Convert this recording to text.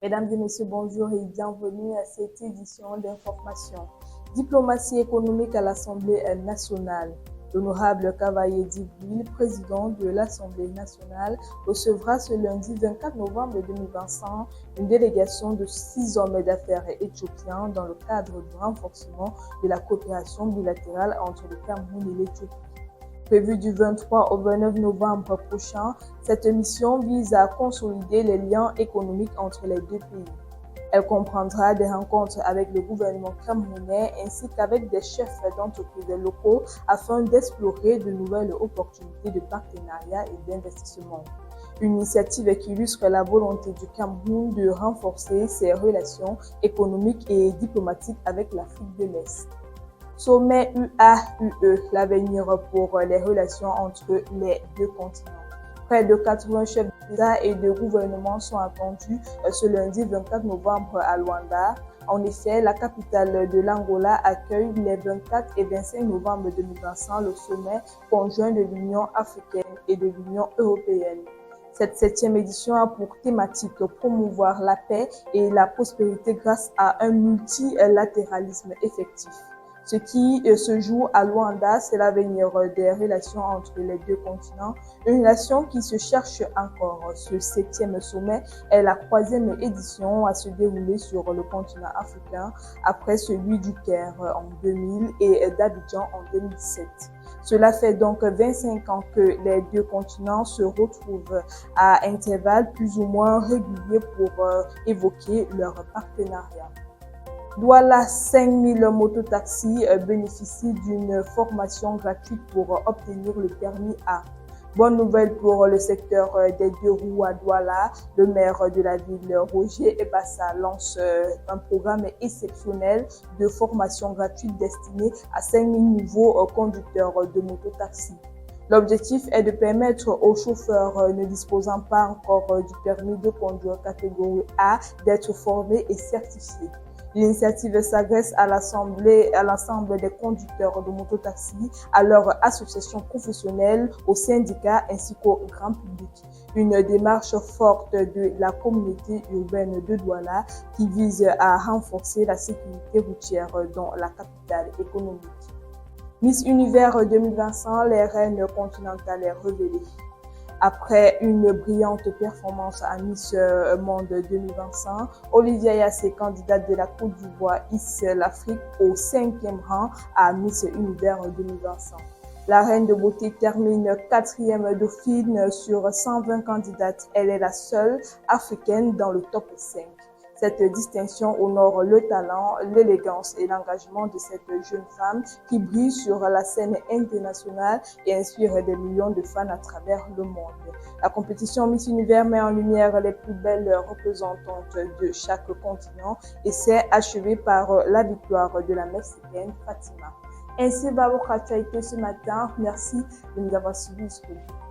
Mesdames et messieurs, bonjour et bienvenue à cette édition d'information. Diplomatie économique à l'Assemblée nationale. L'honorable Cavaillé Djibril, président de l'Assemblée nationale, recevra ce lundi 24 novembre 2025 une délégation de 6 hommes d'affaires éthiopiens dans le cadre du renforcement de la coopération bilatérale entre le Cameroun et l'Éthiopie. Prévue du 23 au 29 novembre prochain, cette mission vise à consolider les liens économiques entre les deux pays. Elle comprendra des rencontres avec le gouvernement camerounais ainsi qu'avec des chefs d'entreprises locaux afin d'explorer de nouvelles opportunités de partenariat et d'investissement. Une initiative qui illustre la volonté du Cameroun de renforcer ses relations économiques et diplomatiques avec l'Afrique de l'Est. Sommet UAUE, l'avenir pour les relations entre les deux continents. Près de 80 chefs d'État et de gouvernement sont attendus ce lundi 24 novembre à Luanda. En effet, la capitale de l'Angola accueille les 24 et 25 novembre 2025 le sommet conjoint de l'Union africaine et de l'Union européenne. Cette 7e édition a pour thématique promouvoir la paix et la prospérité grâce à un multilatéralisme effectif. Ce qui se joue à Luanda, c'est l'avenir des relations entre les deux continents, une relation qui se cherche encore. Ce 7e sommet est la 3e édition à se dérouler sur le continent africain, après celui du Caire en 2000 et d'Abidjan en 2017. Cela fait donc 25 ans que les deux continents se retrouvent à intervalles plus ou moins réguliers pour évoquer leur partenariat. Douala, 5000 mototaxis bénéficient d'une formation gratuite pour obtenir le permis A. Bonne nouvelle pour le secteur des deux roues à Douala. Le maire de la ville, Roger Ebassa, lance un programme exceptionnel de formation gratuite destiné à 5000 nouveaux conducteurs de mototaxis. L'objectif est de permettre aux chauffeurs ne disposant pas encore du permis de conduire catégorie A d'être formés et certifiés. L'initiative s'adresse à l'ensemble des conducteurs de mototaxi, à leurs associations professionnelles, aux syndicats ainsi qu'au grand public. Une démarche forte de la communauté urbaine de Douala qui vise à renforcer la sécurité routière dans la capitale économique. Miss Univers 2025, les reines continentales est révélée. Après une brillante performance à Miss Monde 2025, Olivia Yassé, candidate de la Côte d'Ivoire, hisse l'Afrique au 5e rang à Miss Univers 2025. La reine de beauté termine 4e dauphine sur 120 candidates. Elle est la seule africaine dans le top 5. Cette distinction honore le talent, l'élégance et l'engagement de cette jeune femme qui brille sur la scène internationale et inspire des millions de fans à travers le monde. La compétition Miss Univers met en lumière les plus belles représentantes de chaque continent et s'est achevée par la victoire de la Mexicaine Fatima. Ainsi va votre actualité ce matin. Merci de nous avoir suivis jusqu'au bout.